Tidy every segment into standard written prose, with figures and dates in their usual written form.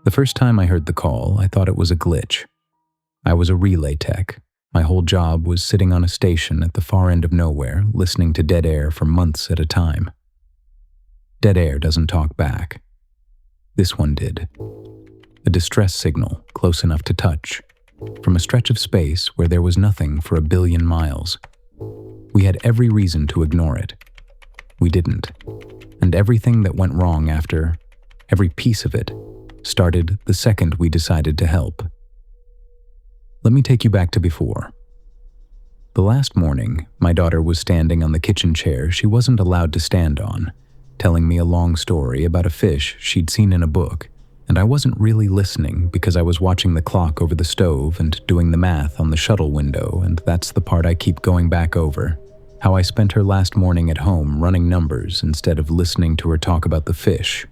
The first time I heard the call, I thought it was a glitch. I was a relay tech. My whole job was sitting on a station at the far end of nowhere, listening to dead air for months at a time. Dead air doesn't talk back. This one did. A distress signal, close enough to touch, from a stretch of space where there was nothing for 1 billion miles. We had every reason to ignore it. We didn't. And everything that went wrong after, every piece of it, started the second we decided to help. Let me take you back to before. The last morning, my daughter was standing on the kitchen chair she wasn't allowed to stand on, telling me a long story about a fish she'd seen in a book, and I wasn't really listening because I was watching the clock over the stove and doing the math on the shuttle window, and that's the part I keep going back over, how I spent her last morning at home running numbers instead of listening to her talk about the fish.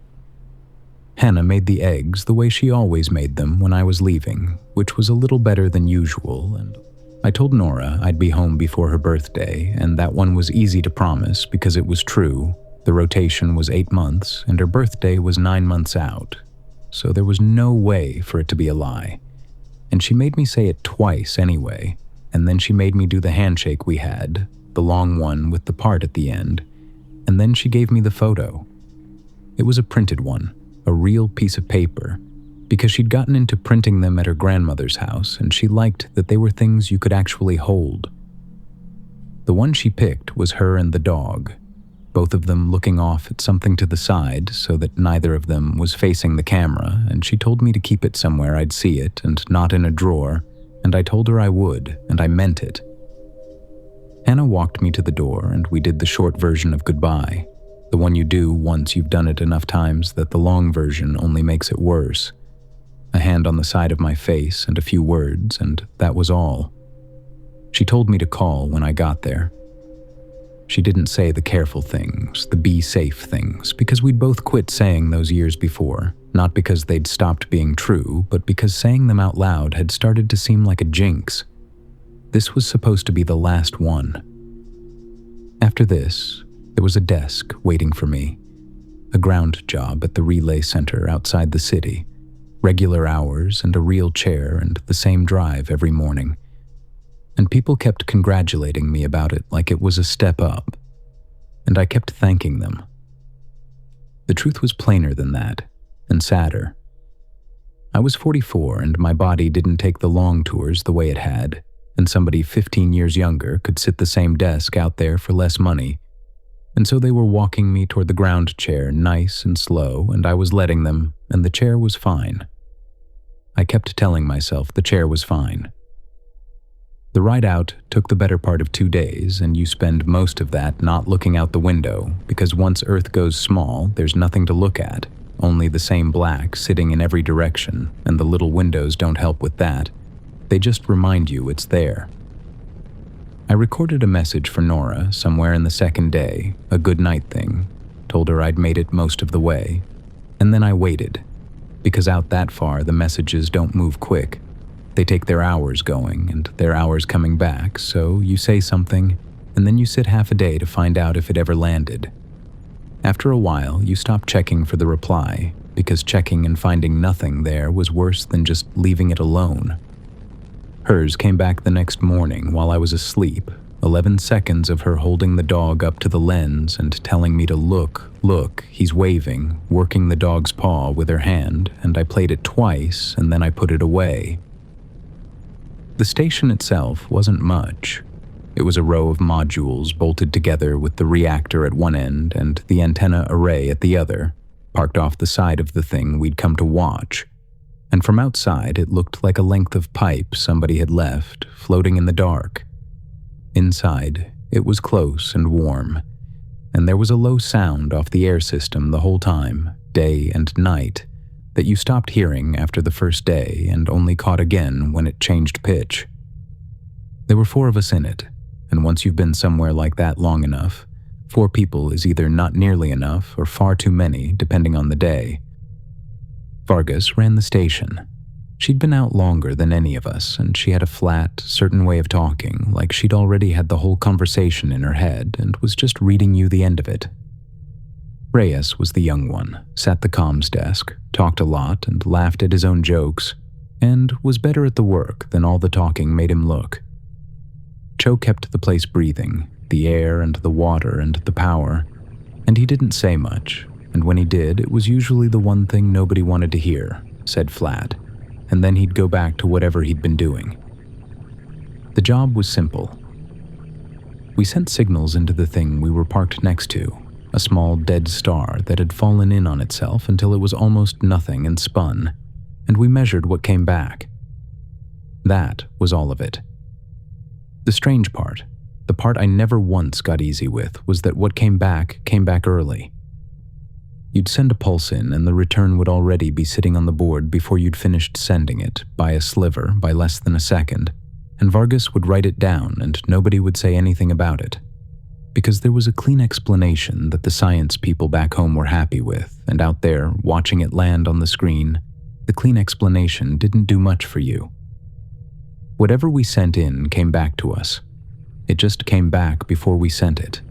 Hannah made the eggs the way she always made them when I was leaving, which was a little better than usual, and I told Nora I'd be home before her birthday, and that one was easy to promise because it was true. The rotation was 8 months, and her birthday was 9 months out, so there was no way for it to be a lie. And she made me say it twice anyway, and then she made me do the handshake we had, the long one with the part at the end, and then she gave me the photo. It was a printed one, a real piece of paper, because she'd gotten into printing them at her grandmother's house, and she liked that they were things you could actually hold. The one she picked was her and the dog, both of them looking off at something to the side so that neither of them was facing the camera, and she told me to keep it somewhere I'd see it and not in a drawer, and I told her I would, and I meant it. Hannah walked me to the door, and we did the short version of goodbye, the one you do once you've done it enough times that the long version only makes it worse. A hand on the side of my face and a few words, and that was all. She told me to call when I got there. She didn't say the careful things, the be safe things, because we'd both quit saying those years before, not because they'd stopped being true, but because saying them out loud had started to seem like a jinx. This was supposed to be the last one. After this, there was a desk waiting for me, a ground job at the relay center outside the city, regular hours and a real chair and the same drive every morning. And people kept congratulating me about it like it was a step up, and I kept thanking them. The truth was plainer than that, and sadder. I was 44 and my body didn't take the long tours the way it had, and somebody 15 years younger could sit the same desk out there for less money. And so they were walking me toward the ground chair nice and slow, and I was letting them, and the chair was fine. I kept telling myself the chair was fine. The ride out took the better part of 2 days, and you spend most of that not looking out the window, because once Earth goes small, there's nothing to look at, only the same black sitting in every direction, and the little windows don't help with that. They just remind you it's there. I recorded a message for Nora somewhere in the second day, a good night thing, told her I'd made it most of the way, and then I waited, because out that far the messages don't move quick. They take their hours going and their hours coming back, so you say something, and then you sit half a day to find out if it ever landed. After a while, you stop checking for the reply, because checking and finding nothing there was worse than just leaving it alone. Hers came back the next morning while I was asleep, 11 seconds of her holding the dog up to the lens and telling me to look, he's waving, working the dog's paw with her hand, and I played it twice and then I put it away. The station itself wasn't much. It was a row of modules bolted together with the reactor at one end and the antenna array at the other, parked off the side of the thing we'd come to watch. And from outside it looked like a length of pipe somebody had left, floating in the dark. Inside, it was close and warm, and there was a low sound off the air system the whole time, day and night, that you stopped hearing after the first day and only caught again when it changed pitch. There were 4 of us in it, and once you've been somewhere like that long enough, 4 people is either not nearly enough or far too many, depending on the day. Vargas ran the station. She'd been out longer than any of us, and she had a flat, certain way of talking, like she'd already had the whole conversation in her head and was just reading you the end of it. Reyes was the young one, sat the comms desk, talked a lot and laughed at his own jokes, and was better at the work than all the talking made him look. Cho kept the place breathing, the air and the water and the power, and he didn't say much, and when he did, it was usually the one thing nobody wanted to hear, said flat, and then he'd go back to whatever he'd been doing. The job was simple. We sent signals into the thing we were parked next to, a small dead star that had fallen in on itself until it was almost nothing and spun, and we measured what came back. That was all of it. The strange part, the part I never once got easy with, was that what came back early. You'd send a pulse in and the return would already be sitting on the board before you'd finished sending it, by a sliver, by less than a second, and Vargas would write it down and nobody would say anything about it. Because there was a clean explanation that the science people back home were happy with, and out there, watching it land on the screen, the clean explanation didn't do much for you. Whatever we sent in came back to us. It just came back before we sent it.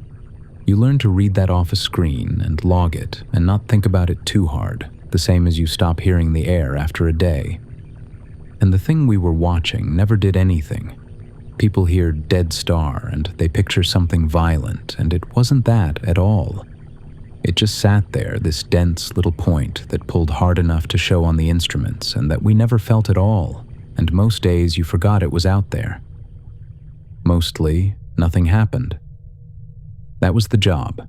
You learn to read that off a screen and log it and not think about it too hard, the same as you stop hearing the air after a day. And the thing we were watching never did anything. People hear dead star and they picture something violent, and it wasn't that at all. It just sat there, this dense little point that pulled hard enough to show on the instruments and that we never felt at all, and most days you forgot it was out there. Mostly, nothing happened. That was the job.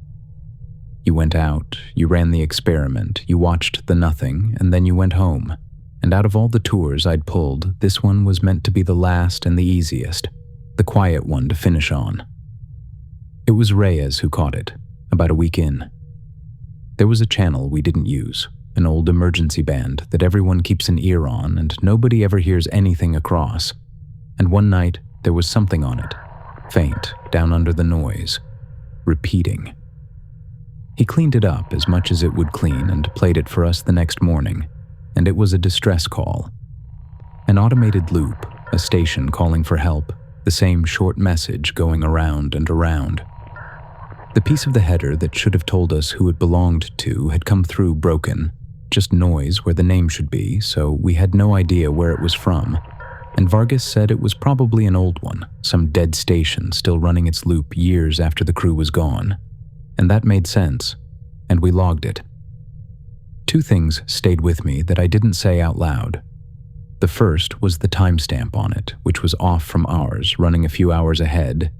You went out, you ran the experiment, you watched the nothing, and then you went home. And out of all the tours I'd pulled, this one was meant to be the last and the easiest, the quiet one to finish on. It was Reyes who caught it, about a week in. There was a channel we didn't use, an old emergency band that everyone keeps an ear on and nobody ever hears anything across. And one night, there was something on it, faint, down under the noise, repeating. He cleaned it up as much as it would clean and played it for us the next morning, and it was a distress call. An automated loop, a station calling for help, the same short message going around and around. The piece of the header that should have told us who it belonged to had come through broken, just noise where the name should be, so we had no idea where it was from, and Vargas said it was probably an old one, some dead station still running its loop years after the crew was gone. And that made sense, and we logged it. Two things stayed with me that I didn't say out loud. The first was the timestamp on it, which was off from ours, running a few hours ahead,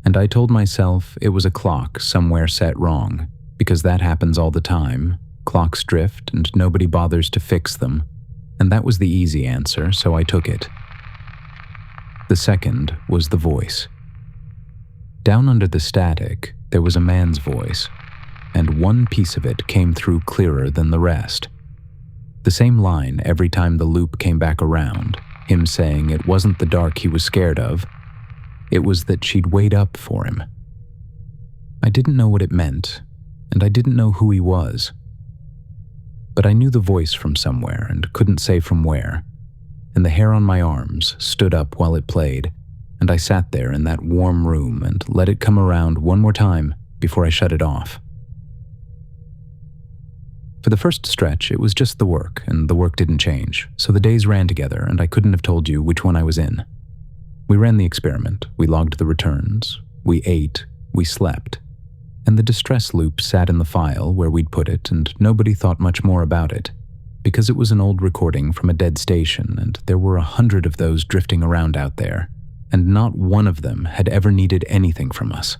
and I told myself it was a clock somewhere set wrong, because that happens all the time. Clocks drift and nobody bothers to fix them, and that was the easy answer, so I took it. The second was the voice. Down under the static, there was a man's voice, and one piece of it came through clearer than the rest. The same line every time the loop came back around, him saying it wasn't the dark he was scared of, it was that she'd wait up for him. I didn't know what it meant, and I didn't know who he was. But I knew the voice from somewhere and couldn't say from where, and the hair on my arms stood up while it played, and I sat there in that warm room and let it come around one more time before I shut it off. For the first stretch, it was just the work, and the work didn't change, so the days ran together and I couldn't have told you which one I was in. We ran the experiment, we logged the returns, we ate, we slept, and the distress loop sat in the file where we'd put it, and nobody thought much more about it, because it was an old recording from a dead station and there were 100 of those drifting around out there, and not one of them had ever needed anything from us.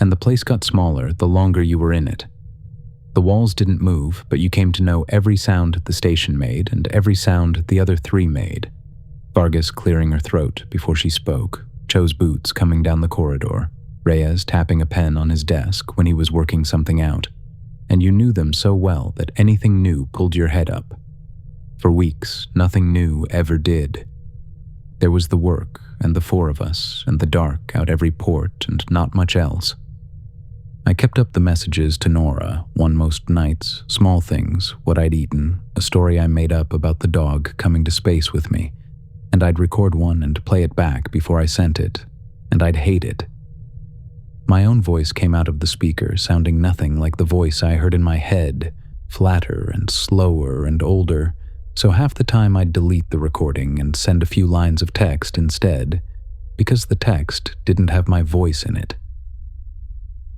And the place got smaller the longer you were in it. The walls didn't move, but you came to know every sound the station made and every sound the other three made. Vargas clearing her throat before she spoke, Cho's boots coming down the corridor, Reyes tapping a pen on his desk when he was working something out, and you knew them so well that anything new pulled your head up. For weeks, nothing new ever did. There was the work, and the four of us, and the dark out every port, and not much else. I kept up the messages to Nora, one most nights, small things, what I'd eaten, a story I made up about the dog coming to space with me, and I'd record one and play it back before I sent it, and I'd hate it. My own voice came out of the speaker, sounding nothing like the voice I heard in my head, flatter and slower and older, so half the time I'd delete the recording and send a few lines of text instead, because the text didn't have my voice in it.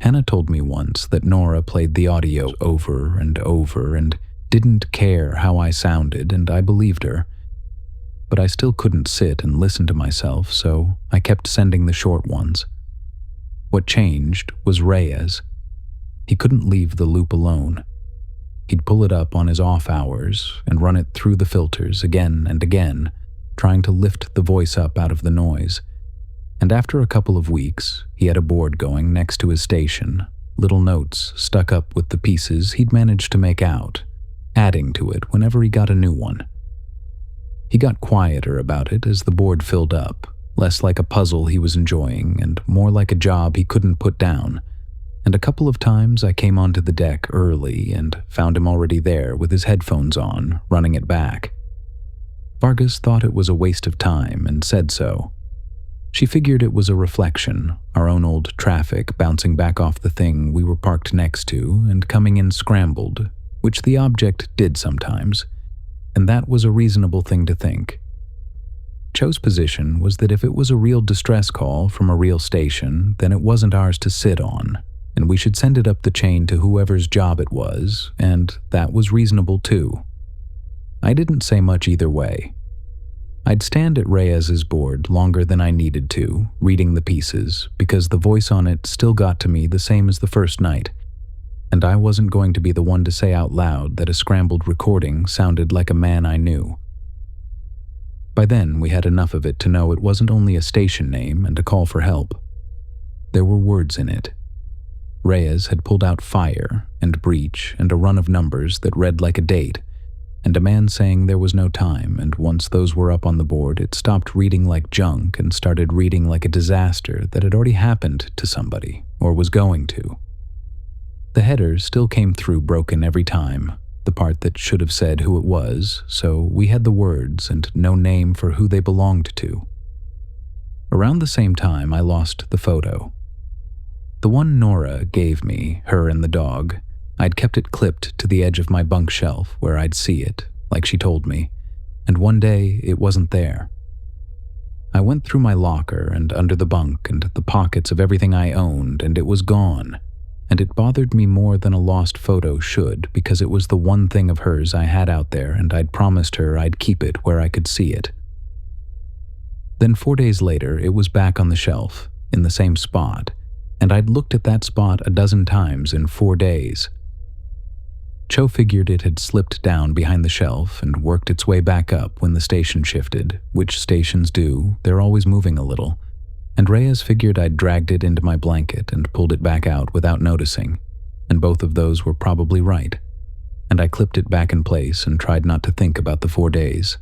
Hannah told me once that Nora played the audio over and over and didn't care how I sounded, and I believed her. But I still couldn't sit and listen to myself, so I kept sending the short ones. What changed was Reyes. He couldn't leave the loop alone. He'd pull it up on his off hours and run it through the filters again and again, trying to lift the voice up out of the noise. And after a couple of weeks, he had a board going next to his station, little notes stuck up with the pieces he'd managed to make out, adding to it whenever he got a new one. He got quieter about it as the board filled up, less like a puzzle he was enjoying and more like a job he couldn't put down. And a couple of times I came onto the deck early and found him already there with his headphones on, running it back. Vargas thought it was a waste of time and said so. She figured it was a reflection, our own old traffic bouncing back off the thing we were parked next to and coming in scrambled, which the object did sometimes, and that was a reasonable thing to think. Cho's position was that if it was a real distress call from a real station, then it wasn't ours to sit on, and we should send it up the chain to whoever's job it was, and that was reasonable too. I didn't say much either way. I'd stand at Reyes's board longer than I needed to, reading the pieces, because the voice on it still got to me the same as the first night, and I wasn't going to be the one to say out loud that a scrambled recording sounded like a man I knew. By then, we had enough of it to know it wasn't only a station name and a call for help. There were words in it. Reyes had pulled out fire and breach and a run of numbers that read like a date, and a man saying there was no time, and once those were up on the board, it stopped reading like junk and started reading like a disaster that had already happened to somebody, or was going to. The header still came through broken every time, the part that should have said who it was, so we had the words and no name for who they belonged to. Around the same time, I lost the photo. The one Nora gave me, her and the dog, I'd kept it clipped to the edge of my bunk shelf where I'd see it, like she told me, and one day it wasn't there. I went through my locker and under the bunk and the pockets of everything I owned, and it was gone, and it bothered me more than a lost photo should because it was the one thing of hers I had out there and I'd promised her I'd keep it where I could see it. Then 4 days later, it was back on the shelf, in the same spot, and I'd looked at that spot a dozen times in 4 days. Cho figured it had slipped down behind the shelf and worked its way back up when the station shifted, which stations do, they're always moving a little, and Reyes figured I'd dragged it into my blanket and pulled it back out without noticing, and both of those were probably right, and I clipped it back in place and tried not to think about the 4 days.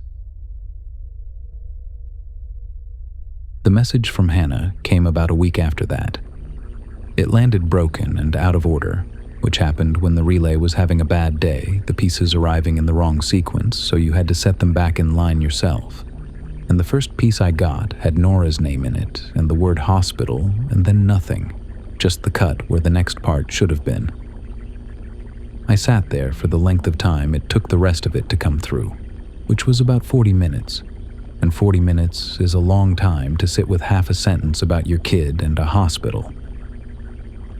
The message from Hannah came about a week after that. It landed broken and out of order, which happened when the relay was having a bad day, the pieces arriving in the wrong sequence, so you had to set them back in line yourself. And the first piece I got had Nora's name in it, and the word hospital, and then nothing, just the cut where the next part should have been. I sat there for the length of time it took the rest of it to come through, which was about 40 minutes, and 40 minutes is a long time to sit with half a sentence about your kid and a hospital.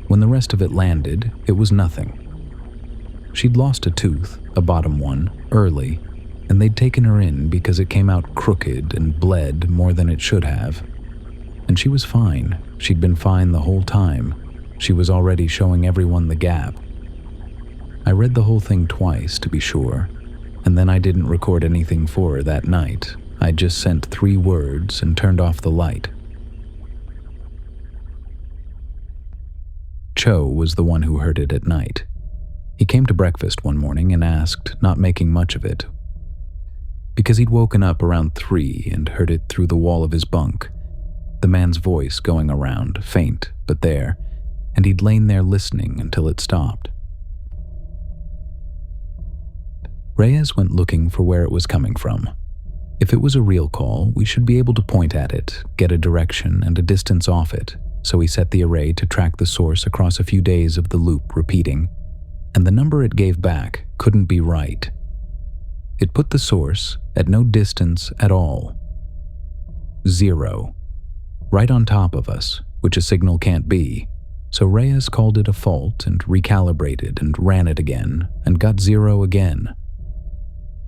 When the rest of it landed, it was nothing. She'd lost a tooth, a bottom one, early, and they'd taken her in because it came out crooked and bled more than it should have. And she was fine. She'd been fine the whole time. She was already showing everyone the gap. I read the whole thing twice, to be sure, and then I didn't record anything for her that night. I just sent 3 words and turned off the light. Cho was the one who heard it at night. He came to breakfast one morning and asked, not making much of it, because he'd woken up around 3 and heard it through the wall of his bunk, the man's voice going around, faint but there, and he'd lain there listening until it stopped. Reyes went looking for where it was coming from. If it was a real call, we should be able to point at it, get a direction and a distance off it, so he set the array to track the source across a few days of the loop repeating, and the number it gave back couldn't be right. It put the source at no distance at all. 0. Right on top of us, which a signal can't be, so Reyes called it a fault and recalibrated and ran it again and got 0 again.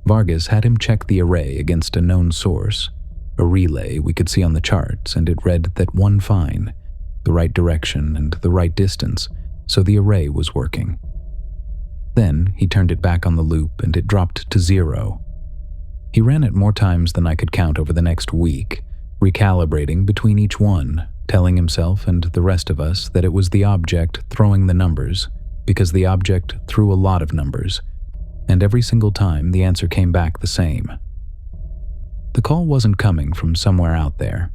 Vargas had him check the array against a known source, a relay we could see on the charts, and it read that one fine, the right direction and the right distance, so the array was working. Then he turned it back on the loop and it dropped to 0. He ran it more times than I could count over the next week, recalibrating between each one, telling himself and the rest of us that it was the object throwing the numbers, because the object threw a lot of numbers, and every single time the answer came back the same. The call wasn't coming from somewhere out there.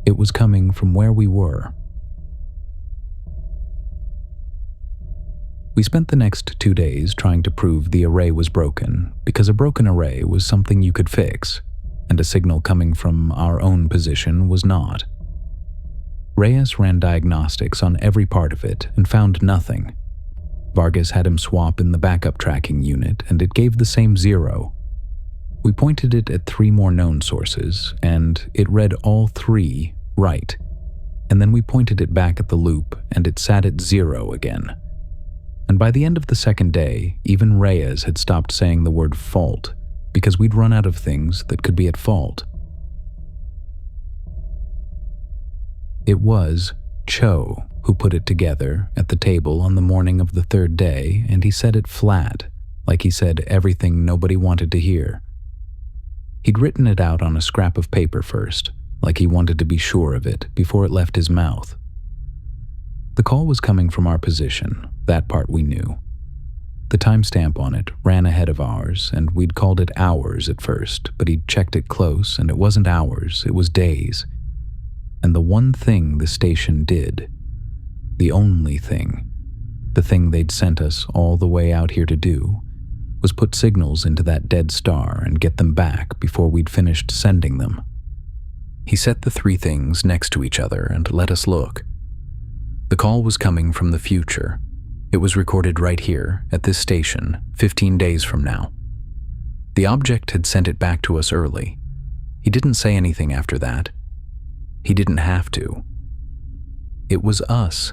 It was coming from where we were. We spent the next 2 days trying to prove the array was broken, because a broken array was something you could fix, and a signal coming from our own position was not. Reyes ran diagnostics on every part of it and found nothing. Vargas had him swap in the backup tracking unit, and it gave the same 0. We pointed it at 3 more known sources, and it read all 3 right. And then we pointed it back at the loop, and it sat at 0 again. And by the end of the second day, even Reyes had stopped saying the word fault, because we'd run out of things that could be at fault. It was Cho who put it together at the table on the morning of the 3rd day, and he said it flat, like he said everything nobody wanted to hear. He'd written it out on a scrap of paper first, like he wanted to be sure of it before it left his mouth. The call was coming from our position, that part we knew. The timestamp on it ran ahead of ours, and we'd called it hours at first, but he'd checked it close, and it wasn't hours, it was days. And the one thing the station did, the only thing, the thing they'd sent us all the way out here to do, was put signals into that dead star and get them back before we'd finished sending them. He set the 3 things next to each other and let us look. The call was coming from the future. It was recorded right here, at this station, 15 days from now. The object had sent it back to us early. He didn't say anything after that. He didn't have to. It was us.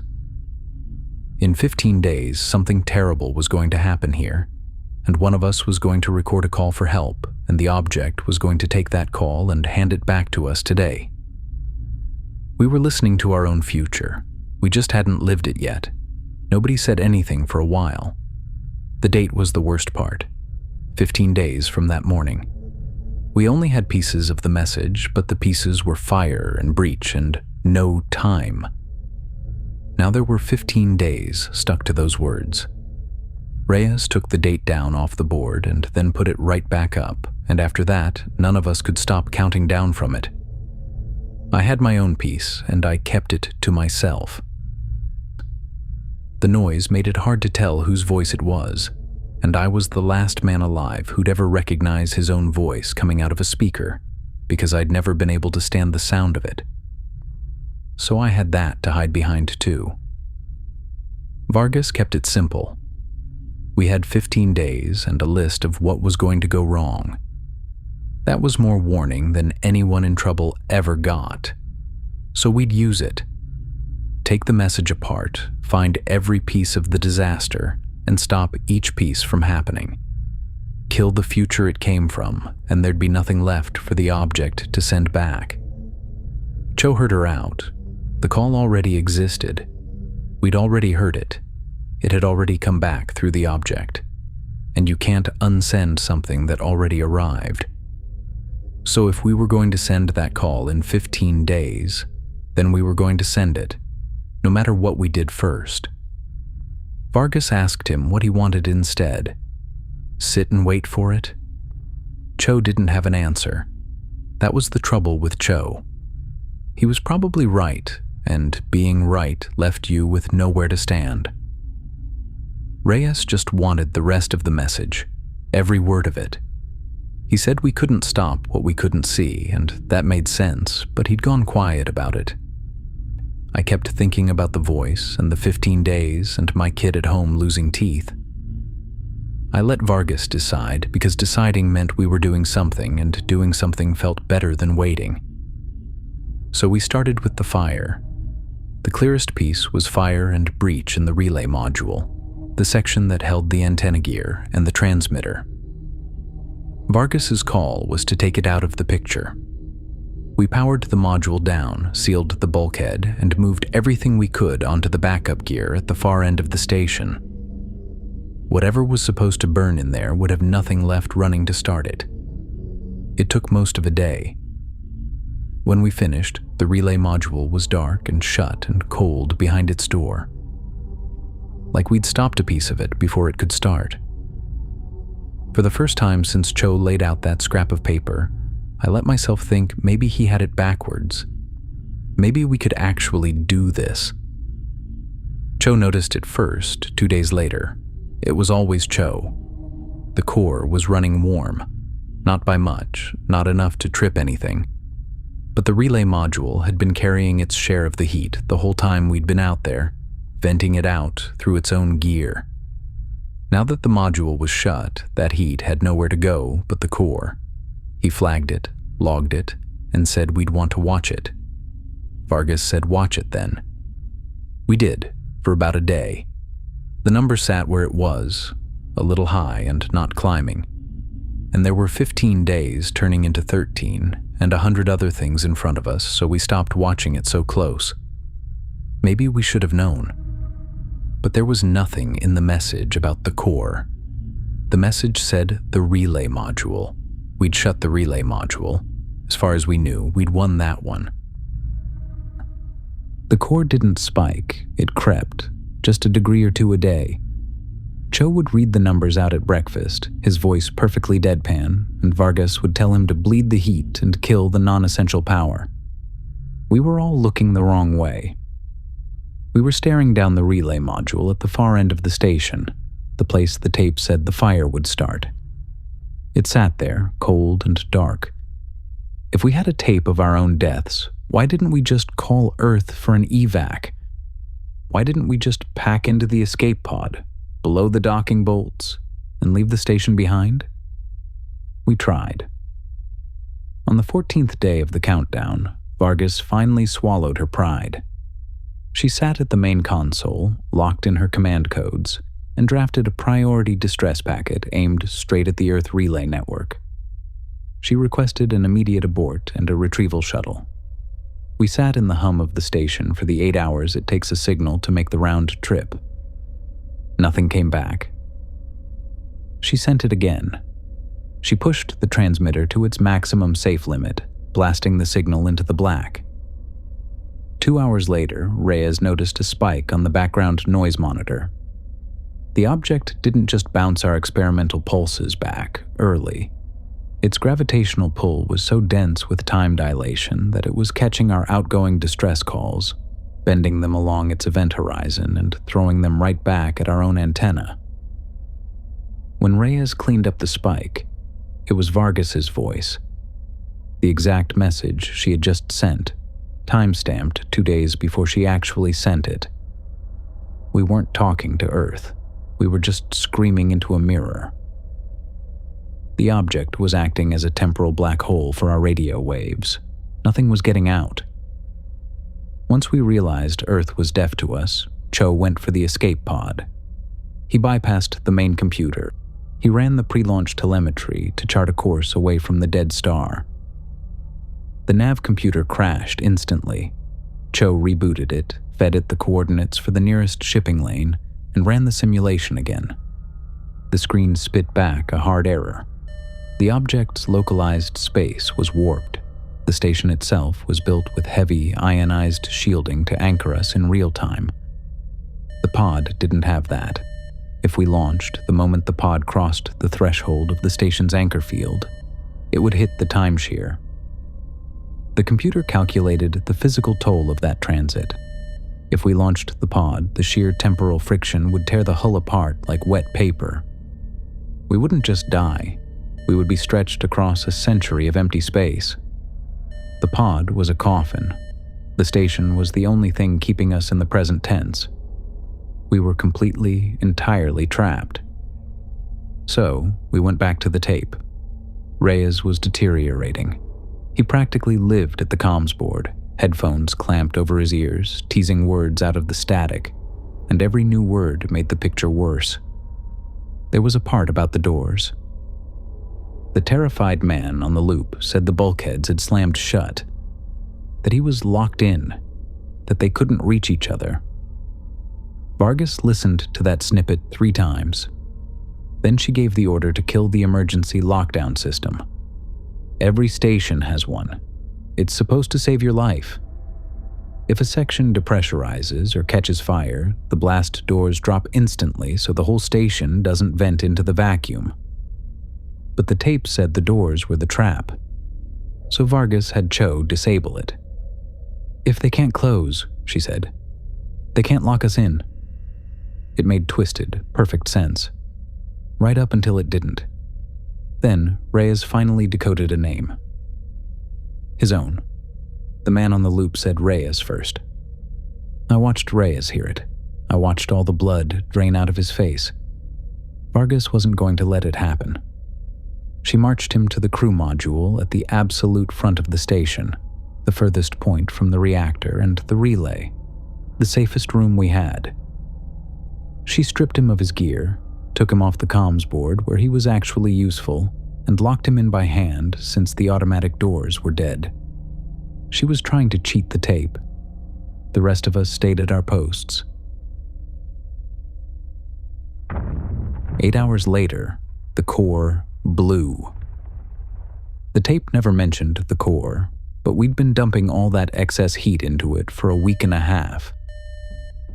In 15 days, something terrible was going to happen here, and one of us was going to record a call for help, and the object was going to take that call and hand it back to us today. We were listening to our own future. We just hadn't lived it yet. Nobody said anything for a while. The date was the worst part. 15 days from that morning. We only had pieces of the message, but the pieces were fire and breach and no time. Now there were 15 days stuck to those words. Reyes took the date down off the board and then put it right back up, and after that, none of us could stop counting down from it. I had my own piece, and I kept it to myself. The noise made it hard to tell whose voice it was, and I was the last man alive who'd ever recognize his own voice coming out of a speaker, because I'd never been able to stand the sound of it. So I had that to hide behind too. Vargas kept it simple. We had 15 days and a list of what was going to go wrong. That was more warning than anyone in trouble ever got. So we'd use it. Take the message apart, find every piece of the disaster, and stop each piece from happening. Kill the future it came from, and there'd be nothing left for the object to send back. Cho heard her out. The call already existed. We'd already heard it. It had already come back through the object. And you can't unsend something that already arrived. So if we were going to send that call in 15 days, then we were going to send it, no matter what we did first. Vargas asked him what he wanted instead. Sit and wait for it? Cho didn't have an answer. That was the trouble with Cho. He was probably right, and being right left you with nowhere to stand. Reyes just wanted the rest of the message, every word of it. He said we couldn't stop what we couldn't see, and that made sense, but he'd gone quiet about it. I kept thinking about the voice and the 15 days and my kid at home losing teeth. I let Vargas decide because deciding meant we were doing something, and doing something felt better than waiting. So we started with the fire. The clearest piece was fire and breach in the relay module, the section that held the antenna gear and the transmitter. Vargas's call was to take it out of the picture. We powered the module down, sealed the bulkhead, and moved everything we could onto the backup gear at the far end of the station. Whatever was supposed to burn in there would have nothing left running to start it. It took most of a day. When we finished, the relay module was dark and shut and cold behind its door. Like we'd stopped a piece of it before it could start. For the first time since Cho laid out that scrap of paper, I let myself think maybe he had it backwards. Maybe we could actually do this. Cho noticed it first, 2 days later. It was always Cho. The core was running warm. Not by much, not enough to trip anything. But the relay module had been carrying its share of the heat the whole time we'd been out there, venting it out through its own gear. Now that the module was shut, that heat had nowhere to go but the core. He flagged it, logged it, and said we'd want to watch it. Vargas said watch it then. We did, for about a day. The number sat where it was, a little high and not climbing. And there were 15 days turning into 13 and 100 other things in front of us, so we stopped watching it so close. Maybe we should have known. But there was nothing in the message about the core. The message said the relay module. We'd shut the relay module. As far as we knew, we'd won that one. The core didn't spike, it crept, just a degree or two a day. Cho would read the numbers out at breakfast, his voice perfectly deadpan, and Vargas would tell him to bleed the heat and kill the non-essential power. We were all looking the wrong way. We were staring down the relay module at the far end of the station, the place the tape said the fire would start. It sat there, cold and dark. If we had a tape of our own deaths, why didn't we just call Earth for an evac? Why didn't we just pack into the escape pod, below the docking bolts, and leave the station behind? We tried. On the 14th day of the countdown, Vargas finally swallowed her pride. She sat at the main console, locked in her command codes, and drafted a priority distress packet aimed straight at the Earth relay network. She requested an immediate abort and a retrieval shuttle. We sat in the hum of the station for the 8 hours it takes a signal to make the round trip. Nothing came back. She sent it again. She pushed the transmitter to its maximum safe limit, blasting the signal into the black. 2 hours later, Reyes noticed a spike on the background noise monitor. The object didn't just bounce our experimental pulses back early. Its gravitational pull was so dense with time dilation that it was catching our outgoing distress calls, bending them along its event horizon and throwing them right back at our own antenna. When Reyes cleaned up the spike, it was Vargas's voice. The exact message she had just sent, time-stamped 2 days before she actually sent it. We weren't talking to Earth. We were just screaming into a mirror. The object was acting as a temporal black hole for our radio waves. Nothing was getting out. Once we realized Earth was deaf to us, Cho went for the escape pod. He bypassed the main computer. He ran the pre-launch telemetry to chart a course away from the dead star. The nav computer crashed instantly. Cho rebooted it, fed it the coordinates for the nearest shipping lane, and ran the simulation again. The screen spit back a hard error. The object's localized space was warped. The station itself was built with heavy, ionized shielding to anchor us in real time. The pod didn't have that. If we launched the moment the pod crossed the threshold of the station's anchor field, it would hit the timeshear. The computer calculated the physical toll of that transit. If we launched the pod, the sheer temporal friction would tear the hull apart like wet paper. We wouldn't just die. We would be stretched across a century of empty space. The pod was a coffin. The station was the only thing keeping us in the present tense. We were completely, entirely trapped. So, we went back to the tape. Reyes was deteriorating. He practically lived at the comms board, headphones clamped over his ears, teasing words out of the static, and every new word made the picture worse. There was a part about the doors. The terrified man on the loop said the bulkheads had slammed shut, that he was locked in, that they couldn't reach each other. Vargas listened to that snippet 3 times. Then she gave the order to kill the emergency lockdown system. Every station has one. It's supposed to save your life. If a section depressurizes or catches fire, the blast doors drop instantly so the whole station doesn't vent into the vacuum. But the tape said the doors were the trap, so Vargas had Cho disable it. "If they can't close," she said, "they can't lock us in." It made twisted, perfect sense. Right up until it didn't. Then, Reyes finally decoded a name. His own. The man on the loop said Reyes first. I watched Reyes hear it. I watched all the blood drain out of his face. Vargas wasn't going to let it happen. She marched him to the crew module at the absolute front of the station, the furthest point from the reactor and the relay, the safest room we had. She stripped him of his gear, took him off the comms board where he was actually useful, and locked him in by hand since the automatic doors were dead. She was trying to cheat the tape. The rest of us stayed at our posts. 8 hours later, the core blew. The tape never mentioned the core, but we'd been dumping all that excess heat into it for a week and a half.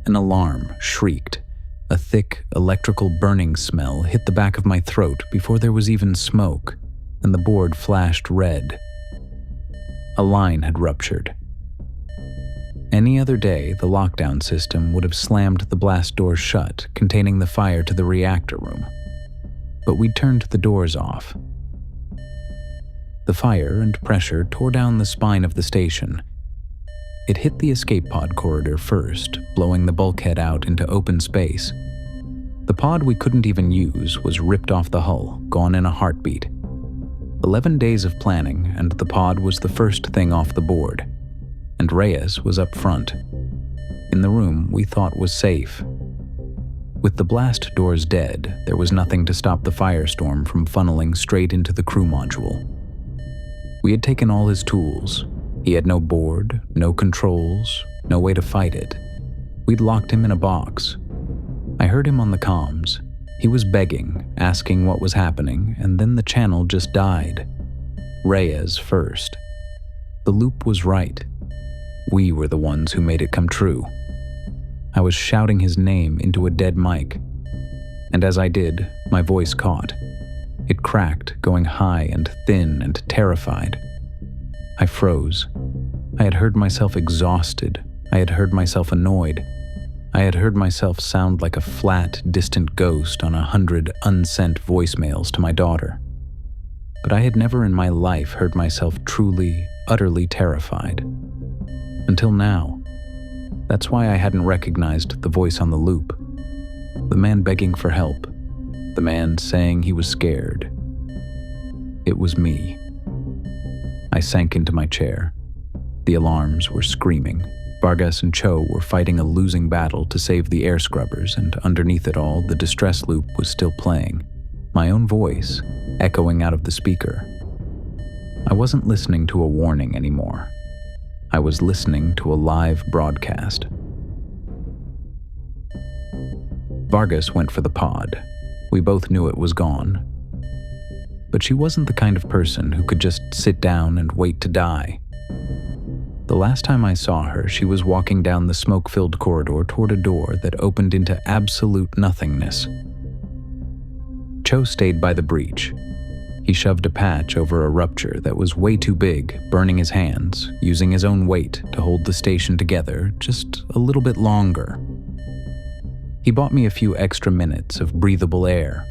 An alarm shrieked. A thick, electrical burning smell hit the back of my throat before there was even smoke, and the board flashed red. A line had ruptured. Any other day, the lockdown system would have slammed the blast doors shut, containing the fire to the reactor room. But we'd turned the doors off. The fire and pressure tore down the spine of the station. It hit the escape pod corridor first, blowing the bulkhead out into open space. The pod we couldn't even use was ripped off the hull, gone in a heartbeat. 11 days of planning, and the pod was the first thing off the board. And Reyes was up front, in the room we thought was safe. With the blast doors dead, there was nothing to stop the firestorm from funneling straight into the crew module. We had taken all his tools. He had no board, no controls, no way to fight it. We'd locked him in a box. I heard him on the comms. He was begging, asking what was happening, and then the channel just died. Reyes first. The loop was right. We were the ones who made it come true. I was shouting his name into a dead mic, and as I did, my voice caught. It cracked, going high and thin and terrified. I froze. I had heard myself exhausted. I had heard myself annoyed. I had heard myself sound like a flat, distant ghost on 100 unsent voicemails to my daughter. But I had never in my life heard myself truly, utterly terrified. Until now. That's why I hadn't recognized the voice on the loop. The man begging for help. The man saying he was scared. It was me. I sank into my chair. The alarms were screaming. Vargas and Cho were fighting a losing battle to save the air scrubbers, and underneath it all, the distress loop was still playing. My own voice, echoing out of the speaker. I wasn't listening to a warning anymore. I was listening to a live broadcast. Vargas went for the pod. We both knew it was gone. But she wasn't the kind of person who could just sit down and wait to die. The last time I saw her, she was walking down the smoke-filled corridor toward a door that opened into absolute nothingness. Cho stayed by the breach. He shoved a patch over a rupture that was way too big, burning his hands, using his own weight to hold the station together just a little bit longer. He bought me a few extra minutes of breathable air.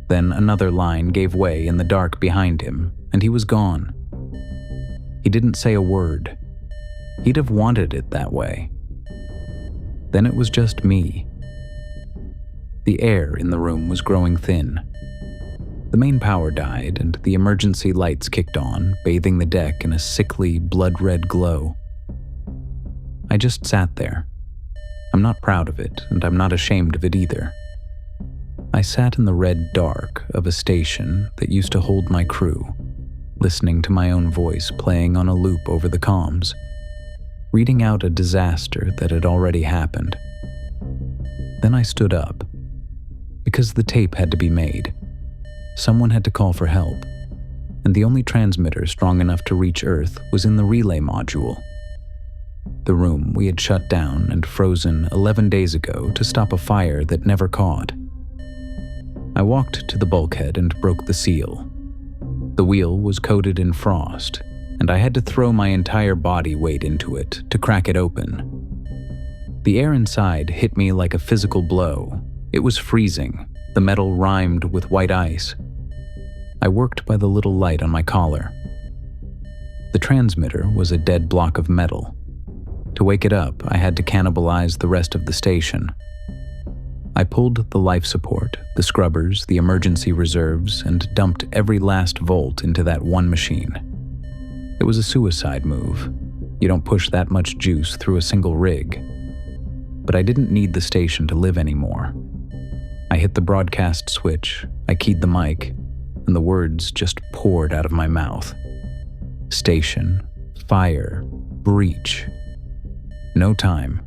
Then another line gave way in the dark behind him, and he was gone. He didn't say a word. He'd have wanted it that way. Then it was just me. The air in the room was growing thin. The main power died, and the emergency lights kicked on, bathing the deck in a sickly, blood-red glow. I just sat there. I'm not proud of it, and I'm not ashamed of it either. I sat in the red dark of a station that used to hold my crew, listening to my own voice playing on a loop over the comms, reading out a disaster that had already happened. Then I stood up, because the tape had to be made. Someone had to call for help, and the only transmitter strong enough to reach Earth was in the relay module. The room we had shut down and frozen 11 days ago to stop a fire that never caught. I walked to the bulkhead and broke the seal. The wheel was coated in frost, and I had to throw my entire body weight into it to crack it open. The air inside hit me like a physical blow. It was freezing, the metal rimed with white ice. I worked by the little light on my collar. The transmitter was a dead block of metal. To wake it up, I had to cannibalize the rest of the station. I pulled the life support, the scrubbers, the emergency reserves, and dumped every last volt into that one machine. It was a suicide move. You don't push that much juice through a single rig. But I didn't need the station to live anymore. I hit the broadcast switch, I keyed the mic, and the words just poured out of my mouth. Station, fire, breach. No time.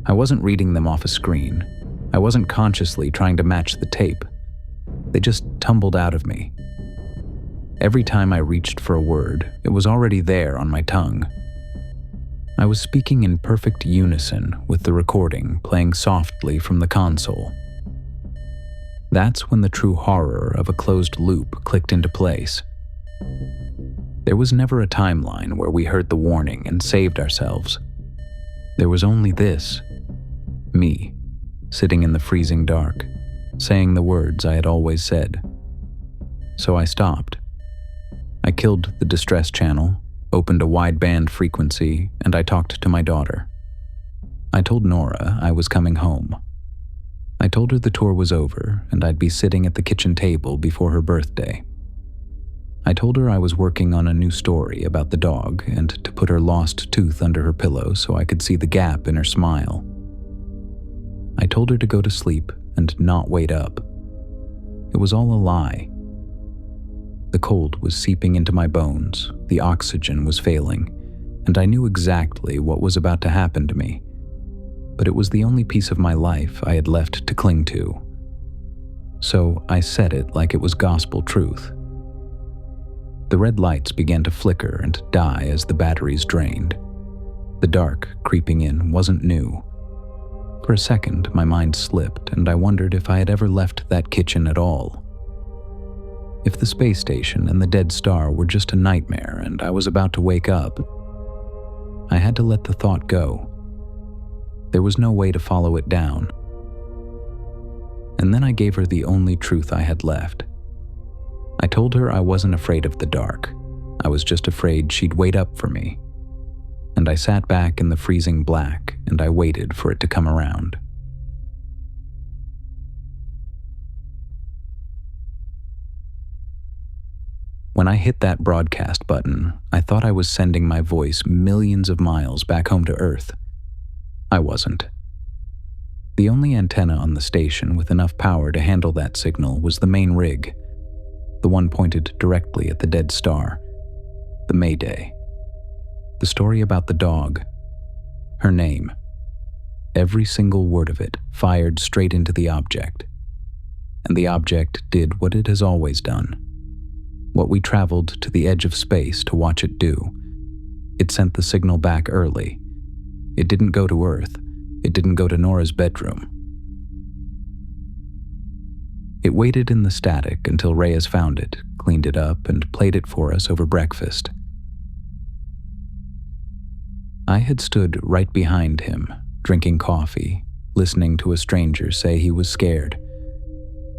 I wasn't reading them off a screen. I wasn't consciously trying to match the tape. They just tumbled out of me. Every time I reached for a word, it was already there on my tongue. I was speaking in perfect unison with the recording playing softly from the console. That's when the true horror of a closed loop clicked into place. There was never a timeline where we heard the warning and saved ourselves. There was only this. Me, sitting in the freezing dark, saying the words I had always said. So I stopped. I killed the distress channel, opened a wideband frequency, and I talked to my daughter. I told Nora I was coming home. I told her the tour was over and I'd be sitting at the kitchen table before her birthday. I told her I was working on a new story about the dog and to put her lost tooth under her pillow so I could see the gap in her smile. I told her to go to sleep and not wait up. It was all a lie. The cold was seeping into my bones, the oxygen was failing, and I knew exactly what was about to happen to me. But it was the only piece of my life I had left to cling to. So I said it like it was gospel truth. The red lights began to flicker and die as the batteries drained. The dark creeping in wasn't new. For a second, my mind slipped, and I wondered if I had ever left that kitchen at all. If the space station and the dead star were just a nightmare and I was about to wake up, I had to let the thought go. There was no way to follow it down. And then I gave her the only truth I had left. I told her I wasn't afraid of the dark. I was just afraid she'd wait up for me. And I sat back in the freezing black and I waited for it to come around. When I hit that broadcast button, I thought I was sending my voice millions of miles back home to Earth. I wasn't. The only antenna on the station with enough power to handle that signal was the main rig, the one pointed directly at the dead star, the Mayday. The story about the dog, her name, every single word of it fired straight into the object. And the object did what it has always done, what we traveled to the edge of space to watch it do. It sent the signal back early. It didn't go to Earth. It didn't go to Nora's bedroom. It waited in the static until Reyes found it, cleaned it up, and played it for us over breakfast. I had stood right behind him, drinking coffee, listening to a stranger say he was scared,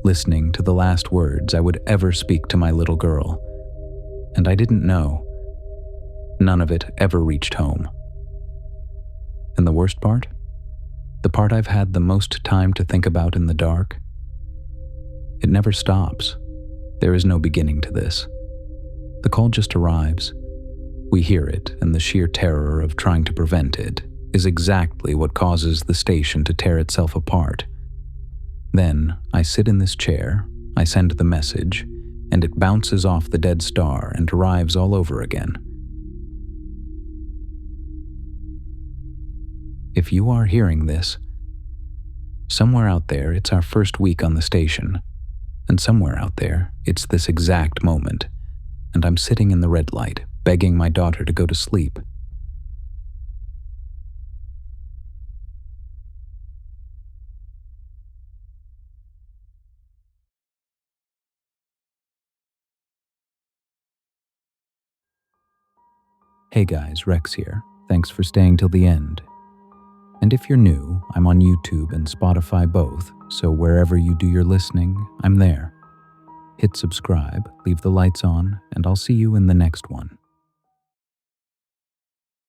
listening to the last words I would ever speak to my little girl. And I didn't know. None of it ever reached home. And the worst part? The part I've had the most time to think about in the dark? It never stops. There is no beginning to this. The call just arrives. We hear it, and the sheer terror of trying to prevent it is exactly what causes the station to tear itself apart. Then I sit in this chair, I send the message, and it bounces off the dead star and arrives all over again. If you are hearing this, somewhere out there it's our first week on the station, and somewhere out there it's this exact moment, and I'm sitting in the red light, begging my daughter to go to sleep. Hey guys, Rex here. Thanks for staying till the end. And if you're new, I'm on YouTube and Spotify both, so wherever you do your listening, I'm there. Hit subscribe, leave the lights on, and I'll see you in the next one.